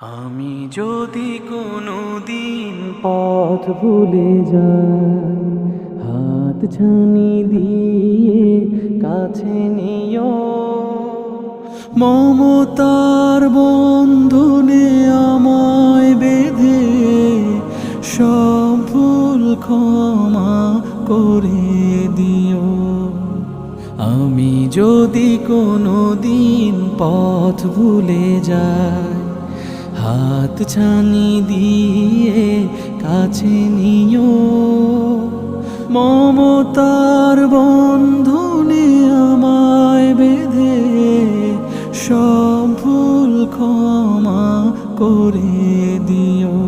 আমি যদি কোনো দিন পথ ভুলে যাই, হাত ছানি দিয়ে কাছে নিও। মমতার বন্ধনে আমায় বেঁধে সব ভুল ক্ষমা করে দিও। আমি যদি কোনো দিন পথ ভুলে যাই, হাত ছানি দিয়ে কাছে নিও। মমতার বন্ধনে আমায় বেঁধে সব ভুল ক্ষমা করে দিও।